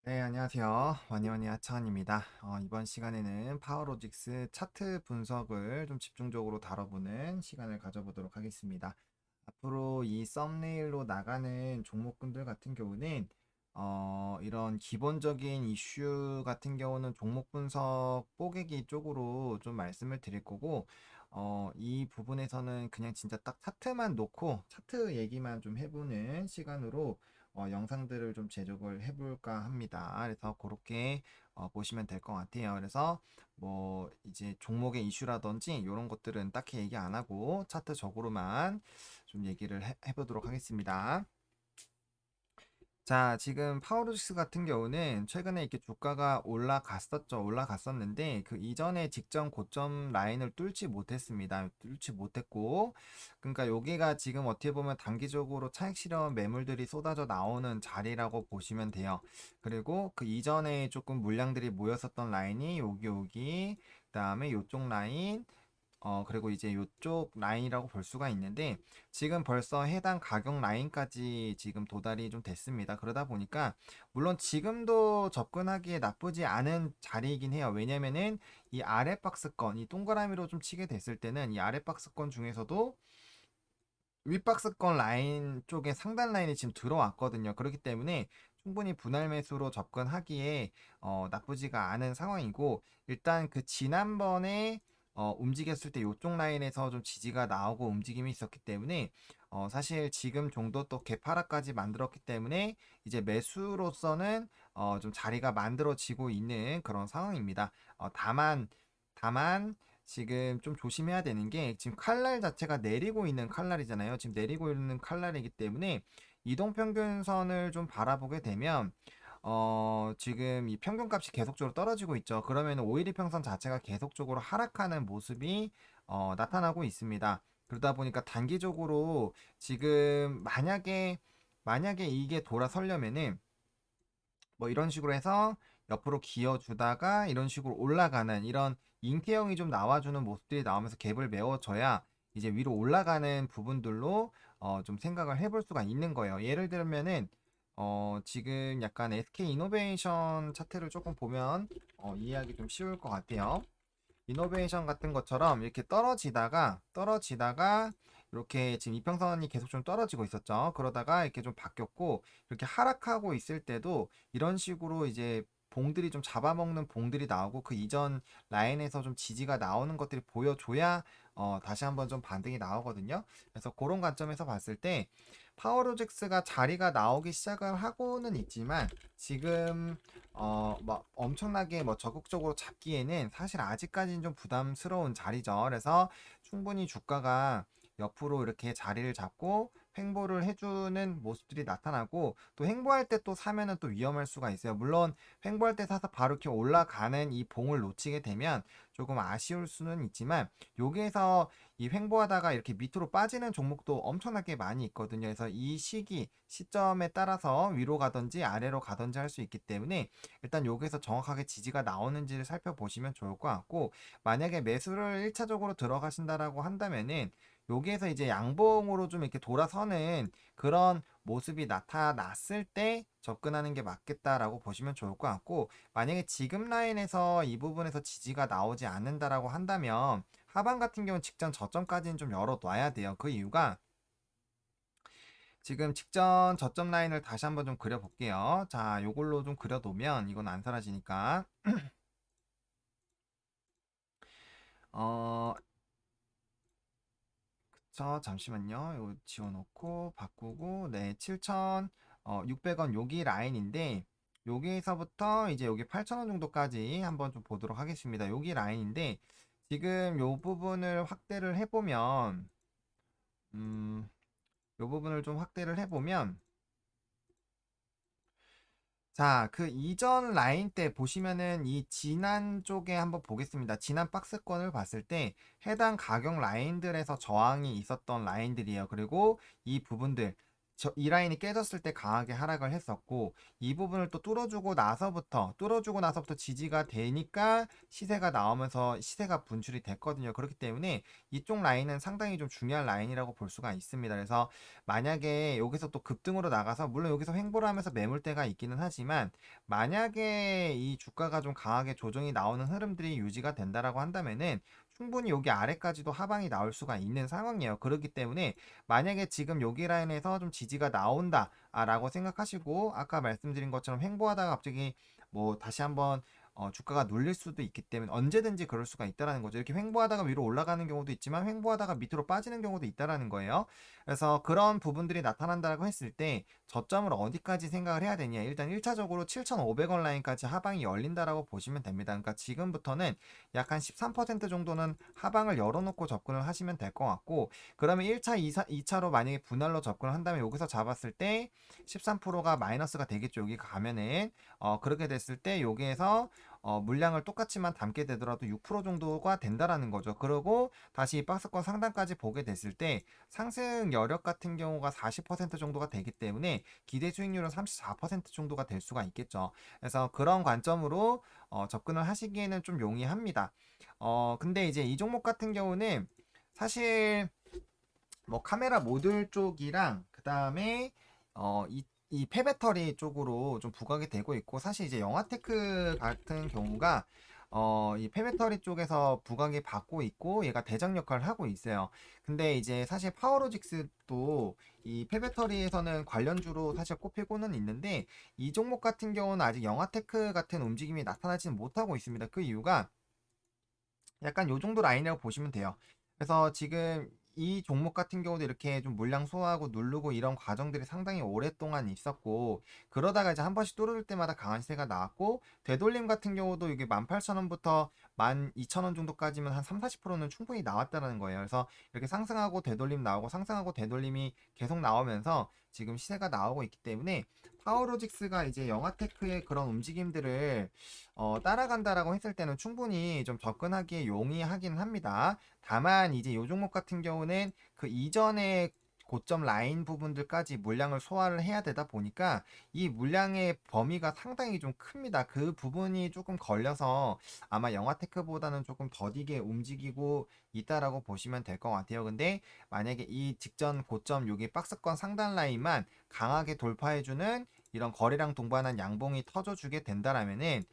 네, 안녕하세요. 와니와니 하차원입니다. 이번 시간에는 파워로직스 차트 분석을 좀 집중적으로 다뤄보는 시간을 가져보도록 하겠습니다. 앞으로 이 썸네일로 나가는 종목군들 같은 경우는 이런 기본적인 이슈 같은 경우는 종목 분석 뽀개기 쪽으로 좀 말씀을 드릴 거고, 이 부분에서는 그냥 진짜 딱 차트만 놓고 차트 얘기만 좀 해보는 시간으로 영상들을 좀 제작을 해볼까 합니다. 그래서 그렇게 보시면 될 것 같아요. 그래서 뭐 이제 종목의 이슈라든지 이런 것들은 딱히 얘기 안 하고 차트적으로만 좀 얘기를 해보도록 하겠습니다. 자, 지금 파워로직스 같은 경우는 최근에 이렇게 주가가 올라갔었는데 그 이전에 직전 고점 라인을 뚫지 못했습니다. 뚫지 못했고, 그러니까 여기가 지금 어떻게 보면 단기적으로 차익 실현 매물들이 쏟아져 나오는 자리라고 보시면 돼요. 그리고 그 이전에 조금 물량들이 모였었던 라인이 여기, 그다음에 요쪽 라인, 그리고 이제 이쪽 라인이라고 볼 수가 있는데 지금 벌써 해당 가격 라인까지 지금 도달이 좀 됐습니다. 그러다 보니까 물론 지금도 접근하기에 나쁘지 않은 자리이긴 해요. 왜냐면은 이 아래 박스권, 이 동그라미로 좀 치게 됐을 때는 이 아래 박스권 중에서도 윗박스권 라인 쪽에 상단 라인이 지금 들어왔거든요. 그렇기 때문에 충분히 분할 매수로 접근하기에 나쁘지가 않은 상황이고 일단 그 지난번에 움직였을 때 이쪽 라인에서 좀 지지가 나오고 움직임이 있었기 때문에 사실 지금 정도 또 개파락까지 만들었기 때문에 이제 매수로서는 좀 자리가 만들어지고 있는 그런 상황입니다. 다만 지금 좀 조심해야 되는 게 지금 칼날 자체가 내리고 있는 칼날이잖아요. 지금 내리고 있는 칼날이기 때문에 이동평균선을 좀 바라보게 되면 지금 이 평균값이 계속적으로 떨어지고 있죠. 그러면 5일 이평선 자체가 계속적으로 하락하는 모습이 나타나고 있습니다. 그러다 보니까 단기적으로 지금 만약에 이게 돌아서려면은 뭐 이런 식으로 해서 옆으로 기어주다가 이런 식으로 올라가는 이런 인태형이 좀 나와주는 모습들이 나오면서 갭을 메워줘야 이제 위로 올라가는 부분들로 좀 생각을 해볼 수가 있는 거예요. 예를 들면은 지금 약간 SK 이노베이션 차트를 조금 보면 이해하기 좀 쉬울 것 같아요. 이노베이션 같은 것처럼 이렇게 떨어지다가 이렇게 지금 이평선이 계속 좀 떨어지고 있었죠. 그러다가 이렇게 좀 바뀌었고 이렇게 하락하고 있을 때도 이런 식으로 이제 봉들이 좀 잡아먹는 봉들이 나오고 그 이전 라인에서 좀 지지가 나오는 것들이 보여줘야 다시 한번 좀 반등이 나오거든요. 그래서 그런 관점에서 봤을 때 파워로직스가 자리가 나오기 시작을 하고는 있지만 지금 뭐 엄청나게 뭐 적극적으로 잡기에는 사실 아직까지는 좀 부담스러운 자리죠. 그래서 충분히 주가가 옆으로 이렇게 자리를 잡고 횡보를 해주는 모습들이 나타나고 또 횡보할 때 또 사면은 또 위험할 수가 있어요. 물론 횡보할 때 사서 바로 이렇게 올라가는 이 봉을 놓치게 되면 조금 아쉬울 수는 있지만 여기에서 이 횡보하다가 이렇게 밑으로 빠지는 종목도 엄청나게 많이 있거든요. 그래서 이 시점에 따라서 위로 가든지 아래로 가든지 할 수 있기 때문에 일단 여기서 정확하게 지지가 나오는지를 살펴보시면 좋을 것 같고 만약에 매수를 1차적으로 들어가신다라고 한다면은 여기에서 이제 양봉으로 좀 이렇게 돌아서는 그런 모습이 나타났을 때 접근하는 게 맞겠다라고 보시면 좋을 것 같고 만약에 지금 라인에서 이 부분에서 지지가 나오지 않는다라고 한다면 하방 같은 경우는 직전 저점까지는 좀 열어놔야 돼요. 그 이유가 지금 직전 저점 라인을 다시 한번 좀 그려볼게요. 자, 요걸로 좀 그려놓으면 이건 안 사라지니까. 어, 잠시만요. 이거 지워놓고 바꾸고, 네, 7,600원 여기 라인인데, 여기서부터 이제 여기 8,000원 정도까지 한번 좀 보도록 하겠습니다. 여기 라인인데, 지금 요 부분을 확대를 해보면, 음, 요 부분을 좀 확대를 해보면, 자, 그 이전 라인 때 보시면은 이 지난 쪽에 한번 보겠습니다. 지난 박스권을 봤을 때 해당 가격 라인들에서 저항이 있었던 라인들이에요. 그리고 이 부분들 이 라인이 깨졌을 때 강하게 하락을 했었고 이 부분을 또 뚫어주고 나서부터 지지가 되니까 시세가 나오면서 시세가 분출이 됐거든요. 그렇기 때문에 이쪽 라인은 상당히 좀 중요한 라인이라고 볼 수가 있습니다. 그래서 만약에 여기서 또 급등으로 나가서 물론 여기서 횡보를 하면서 매물대가 있기는 하지만 만약에 이 주가가 좀 강하게 조정이 나오는 흐름들이 유지가 된다라고 한다면은 충분히 여기 아래까지도 하방이 나올 수가 있는 상황이에요. 그렇기 때문에 만약에 지금 여기 라인에서 좀 지지가 나온다 라고 생각하시고 아까 말씀드린 것처럼 횡보하다가 갑자기 뭐 다시 한번 주가가 눌릴 수도 있기 때문에 언제든지 그럴 수가 있다라는 거죠. 이렇게 횡보하다가 위로 올라가는 경우도 있지만 횡보하다가 밑으로 빠지는 경우도 있다라는 거예요. 그래서 그런 부분들이 나타난다라고 했을 때 저점을 어디까지 생각을 해야 되냐. 일단 1차적으로 7,500원 라인까지 하방이 열린다라고 보시면 됩니다. 그러니까 지금부터는 약 한 13% 정도는 하방을 열어놓고 접근을 하시면 될 것 같고 그러면 1차, 2차로 만약에 분할로 접근을 한다면 여기서 잡았을 때 13%가 마이너스가 되겠죠. 여기 가면은 그렇게 됐을 때 여기에서 물량을 똑같이만 담게 되더라도 6% 정도가 된다라는 거죠. 그리고 다시 박스권 상단까지 보게 됐을 때 상승 여력 같은 경우가 40% 정도가 되기 때문에 기대 수익률은 34% 정도가 될 수가 있겠죠. 그래서 그런 관점으로 접근을 하시기에는 좀 용이합니다. 근데 이제 이 종목 같은 경우는 사실 뭐 카메라 모듈 쪽이랑 그 다음에 이 폐배터리 쪽으로 좀 부각이 되고 있고 사실 이제 영화테크 같은 경우가 이 폐배터리 쪽에서 부각이 받고 있고 얘가 대장 역할을 하고 있어요. 근데 이제 사실 파워로직스도 이 폐배터리에서는 관련주로 사실 꼽히고는 있는데 이 종목 같은 경우는 아직 영화테크 같은 움직임이 나타나지는 못하고 있습니다. 그 이유가 약간 요 정도 라인이라고 보시면 돼요. 그래서 지금 이 종목 같은 경우도 이렇게 좀 물량 소화하고 누르고 이런 과정들이 상당히 오랫동안 있었고 그러다가 이제 한 번씩 뚫을 때마다 강한 시세가 나왔고 되돌림 같은 경우도 이게 18,000원부터 12,000원 정도까지면 한 3, 40%는 충분히 나왔다라는 거예요. 그래서 이렇게 상승하고 되돌림 나오고 상승하고 되돌림이 계속 나오면서 지금 시세가 나오고 있기 때문에 파워로직스가 이제 영화테크의 그런 움직임들을 따라간다라고 했을 때는 충분히 좀 접근하기에 용이하긴 합니다. 다만 이제 요 종목 같은 경우는 그 이전에 고점 라인 부분들까지 물량을 소화를 해야 되다 보니까 이 물량의 범위가 상당히 좀 큽니다. 그 부분이 조금 걸려서 아마 영화테크보다는 조금 더디게 움직이고 있다라고 보시면 될 것 같아요. 근데 만약에 이 직전 고점 여기 박스권 상단 라인만 강하게 돌파해주는 이런 거래량 동반한 양봉이 터져주게 된다라면은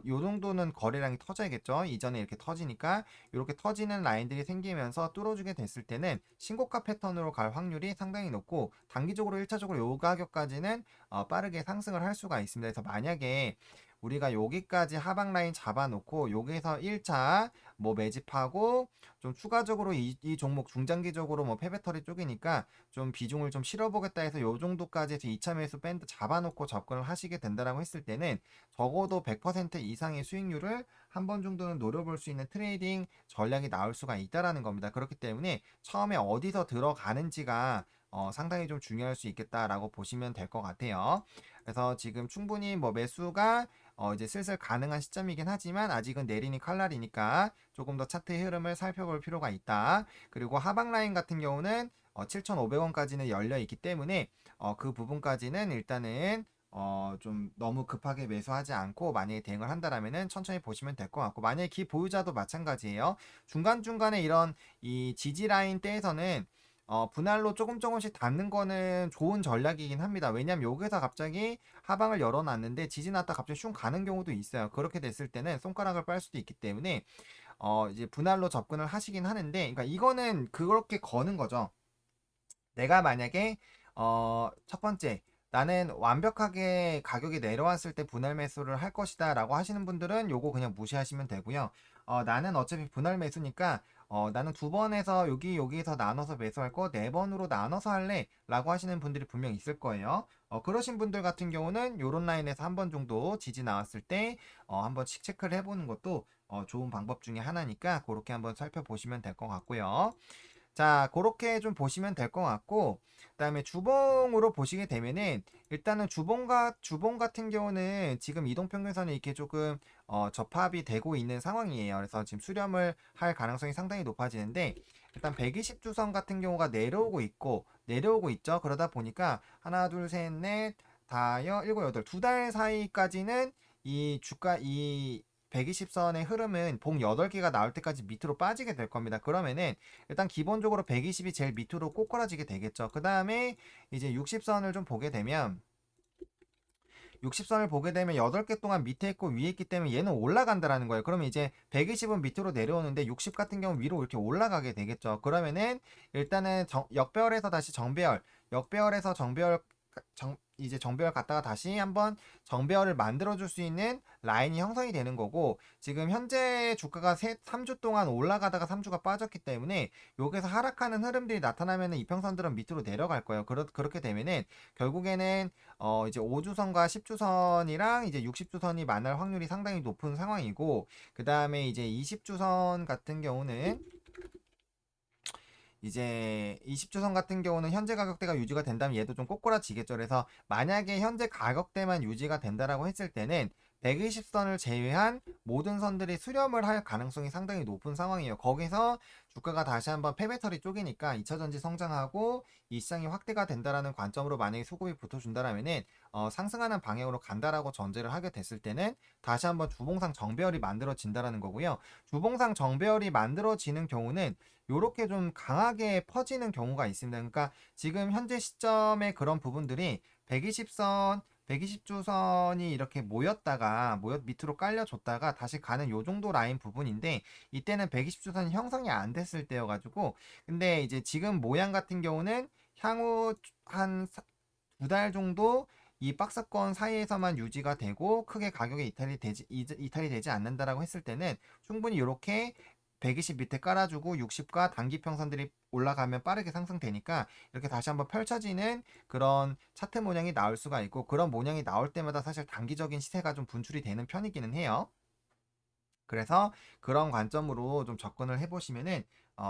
요 정도는 거래량이 터져야겠죠. 이전에 이렇게 터지니까 이렇게 터지는 라인들이 생기면서 뚫어주게 됐을 때는 신고가 패턴으로 갈 확률이 상당히 높고 단기적으로 1차적으로 요 가격까지는 빠르게 상승을 할 수가 있습니다. 그래서 만약에 우리가 여기까지 하방 라인 잡아놓고 여기서 1차 뭐 매집하고 좀 추가적으로 이 종목 중장기적으로 뭐 폐배터리 쪽이니까 좀 비중을 좀 실어보겠다 해서 요 정도까지 해서 2차 매수 밴드 잡아놓고 접근을 하시게 된다라고 했을 때는 적어도 100% 이상의 수익률을 한 번 정도는 노려볼 수 있는 트레이딩 전략이 나올 수가 있다라는 겁니다. 그렇기 때문에 처음에 어디서 들어가는지가 상당히 좀 중요할 수 있겠다라고 보시면 될 것 같아요. 그래서 지금 충분히 뭐 매수가 이제 슬슬 가능한 시점이긴 하지만 아직은 내리니 칼날이니까 조금 더 차트의 흐름을 살펴볼 필요가 있다. 그리고 하방 라인 같은 경우는 7,500원까지는 열려 있기 때문에 그 부분까지는 일단은 좀 너무 급하게 매수하지 않고 만약에 대응을 한다라면은 천천히 보시면 될 것 같고 만약에 기보유자도 마찬가지예요. 중간중간에 이런 이 지지 라인 때에서는 분할로 조금씩 닿는 거는 좋은 전략이긴 합니다. 왜냐면 여기서 갑자기 하방을 열어놨는데 지지 났다 갑자기 슝 가는 경우도 있어요. 그렇게 됐을 때는 손가락을 빨 수도 있기 때문에 이제 분할로 접근을 하시긴 하는데 그러니까 이거는 그렇게 거는 거죠. 내가 만약에 첫 번째 나는 완벽하게 가격이 내려왔을 때 분할 매수를 할 것이다 라고 하시는 분들은 요거 그냥 무시하시면 되고요. 나는 어차피 분할 매수니까 나는 두 번에서 여기에서 나눠서 매수할 거 네 번으로 나눠서 할래 라고 하시는 분들이 분명 있을 거예요. 그러신 분들 같은 경우는 요런 라인에서 한 번 정도 지지 나왔을 때 한 번씩 체크를 해보는 것도 좋은 방법 중에 하나니까 그렇게 한번 살펴보시면 될 것 같고요. 자, 그렇게 좀 보시면 될 것 같고, 그다음에 주봉으로 보시게 되면은 일단은 주봉 같은 경우는 지금 이동평균선이 이렇게 조금 접합이 되고 있는 상황이에요. 그래서 지금 수렴을 할 가능성이 상당히 높아지는데 일단 120주선 같은 경우가 내려오고 있죠. 그러다 보니까 하나, 둘, 셋, 넷, 다섯, 일곱, 여덟, 두 달 사이까지는 이 주가 이 120선의 흐름은 봉 8개가 나올 때까지 밑으로 빠지게 될 겁니다. 그러면은 일단 기본적으로 120이 제일 밑으로 꼬꾸라지게 되겠죠. 그 다음에 이제 60선을 좀 보게 되면 60선을 보게 되면 8개 동안 밑에 있고 위에 있기 때문에 얘는 올라간다라는 거예요. 그러면 이제 120은 밑으로 내려오는데 60 같은 경우 위로 이렇게 올라가게 되겠죠. 그러면은 일단은 역배열에서 다시 정배열, 역배열에서 정배열, 이제 정배열 갔다가 다시 한번 정배열을 만들어줄 수 있는 라인이 형성이 되는 거고, 지금 현재 주가가 3주 동안 올라가다가 3주가 빠졌기 때문에 여기서 하락하는 흐름들이 나타나면은 이평선들은 밑으로 내려갈 거예요. 그렇게 되면은 결국에는 이제 5주선과 10주선이랑 이제 60주선이 만날 확률이 상당히 높은 상황이고, 그 다음에 이제 20주선 같은 경우는 이제 20주선 같은 경우는 현재 가격대가 유지가 된다면 얘도 좀 꼬꾸라지겠죠. 그래서 만약에 현재 가격대만 유지가 된다라고 했을 때는 120선을 제외한 모든 선들이 수렴을 할 가능성이 상당히 높은 상황이에요. 거기서 주가가 다시 한번 패배터리 쪽이니까 2차전지 성장하고 이 시장이 확대가 된다라는 관점으로 만약에 수급이 붙어준다라면은 상승하는 방향으로 간다라고 전제를 하게 됐을 때는 다시 한번 주봉상 정배열이 만들어진다라는 거고요. 주봉상 정배열이 만들어지는 경우는 요렇게 좀 강하게 퍼지는 경우가 있습니다. 그러니까 지금 현재 시점의 그런 부분들이 120선, 120주선이 이렇게 밑으로 깔려줬다가 다시 가는 요 정도 라인 부분인데, 이때는 120주선이 형성이 안 됐을 때여가지고, 근데 이제 지금 모양 같은 경우는 향후 한 2달 정도 이 박스권 사이에서만 유지가 되고 크게 가격에 이탈이 되지 않는다라고 했을 때는 충분히 이렇게 120 밑에 깔아주고 60과 단기평선들이 올라가면 빠르게 상승되니까 이렇게 다시 한번 펼쳐지는 그런 차트 모양이 나올 수가 있고, 그런 모양이 나올 때마다 사실 단기적인 시세가 좀 분출이 되는 편이기는 해요. 그래서 그런 관점으로 좀 접근을 해보시면은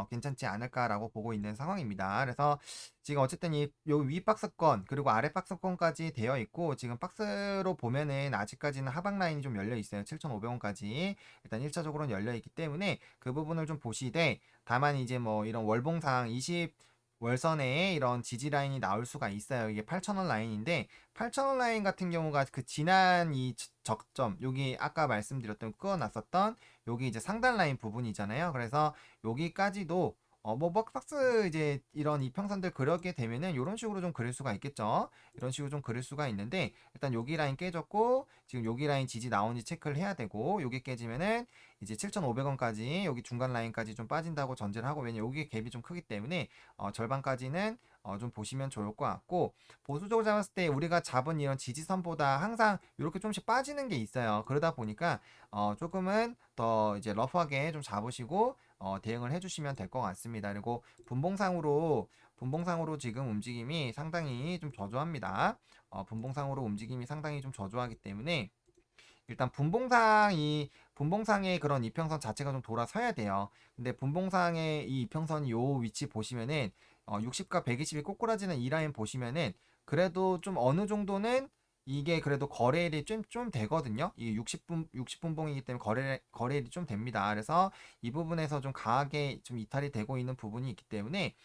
괜찮지 않을까라고 보고 있는 상황입니다. 그래서 지금 어쨌든 요 위 박스권 그리고 아래 박스권까지 되어 있고, 지금 박스로 보면은 아직까지는 하방 라인이 좀 열려 있어요. 7,500원까지 일단 1차적으로는 열려 있기 때문에 그 부분을 좀 보시되, 다만 이제 뭐 이런 월봉상 20 월선에 이런 지지 라인이 나올 수가 있어요. 이게 8,000원 라인인데 8,000원 라인 같은 경우가 그 지난 이 적점, 여기 아까 말씀드렸던 끊어놨었던 여기 이제 상단 라인 부분이잖아요. 그래서 여기까지도 뭐 박스 이제 이런 이평선들 그려게 되면은 이런 식으로 좀 그릴 수가 있겠죠. 이런 식으로 좀 그릴 수가 있는데, 일단 여기 라인 깨졌고 지금 여기 라인 지지 나온지 체크를 해야 되고, 여기 깨지면은 이제 7,500원까지 여기 중간 라인까지 좀 빠진다고 전제를 하고, 왜냐면 여기 갭이 좀 크기 때문에 절반까지는 좀 보시면 좋을 것 같고, 보수적으로 잡았을 때 우리가 잡은 이런 지지선보다 항상 이렇게 좀씩 빠지는 게 있어요. 그러다 보니까 조금은 더 이제 러프하게 좀 잡으시고 대응을 해주시면 될 것 같습니다. 그리고 분봉상으로 지금 움직임이 상당히 좀 저조합니다. 분봉상으로 움직임이 상당히 좀 저조하기 때문에 일단 분봉상의 그런 이평선 자체가 좀 돌아서야 돼요. 근데 분봉상의 이 이평선 요 위치 보시면은 60과 120이 꼬꾸라지는 이 라인 보시면은 그래도 좀 어느 정도는 이게 그래도 거래일이 좀 되거든요. 이게 60분봉이기 때문에 거래일이 좀 됩니다. 그래서 이 부분에서 좀 강하게 좀 이탈이 되고 있는 부분이 있기 때문에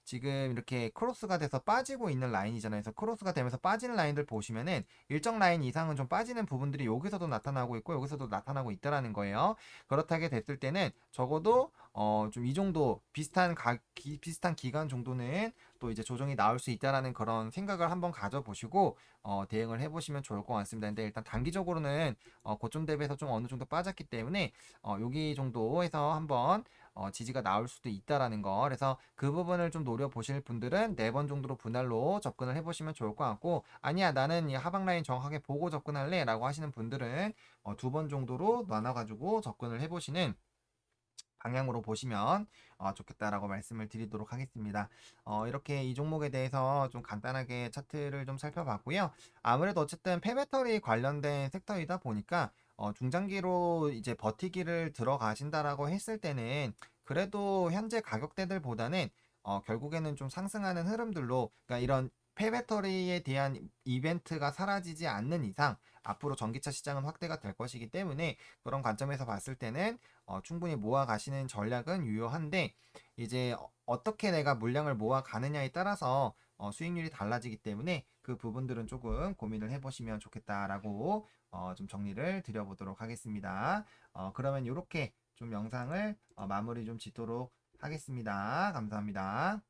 지금 이렇게 크로스가 돼서 빠지고 있는 라인이잖아요. 그래서 크로스가 되면서 빠지는 라인들 보시면은 일정 라인 이상은 좀 빠지는 부분들이 여기서도 나타나고 있고 여기서도 나타나고 있다라는 거예요. 그렇다게 됐을 때는 적어도 좀 이 정도 비슷한 기간 정도는 또 이제 조정이 나올 수 있다라는 그런 생각을 한번 가져보시고 대응을 해보시면 좋을 것 같습니다. 근데 일단 단기적으로는 고점 대비해서 좀 어느 정도 빠졌기 때문에 여기 정도에서 한번 지지가 나올 수도 있다라는 거. 그래서 그 부분을 좀 노려보실 분들은 4번 정도로 분할로 접근을 해보시면 좋을 것 같고, 아니야 나는 이 하방 라인 정확하게 보고 접근할래 라고 하시는 분들은 2번 정도로 나눠가지고 접근을 해보시는 방향으로 보시면 좋겠다라고 말씀을 드리도록 하겠습니다. 이렇게 이 종목에 대해서 좀 간단하게 차트를 좀 살펴봤고요. 아무래도 어쨌든 폐배터리 관련된 섹터이다 보니까 중장기로 이제 버티기를 들어가신다라고 했을 때는 그래도 현재 가격대들보다는 결국에는 좀 상승하는 흐름들로, 그러니까 이런 폐배터리에 대한 이벤트가 사라지지 않는 이상 앞으로 전기차 시장은 확대가 될 것이기 때문에 그런 관점에서 봤을 때는 충분히 모아 가시는 전략은 유효한데 이제 어떻게 내가 물량을 모아 가느냐에 따라서 수익률이 달라지기 때문에 그 부분들은 조금 고민을 해보시면 좋겠다라고 좀 정리를 드려보도록 하겠습니다. 그러면 이렇게 좀 영상을 마무리 좀 짓도록 하겠습니다. 감사합니다.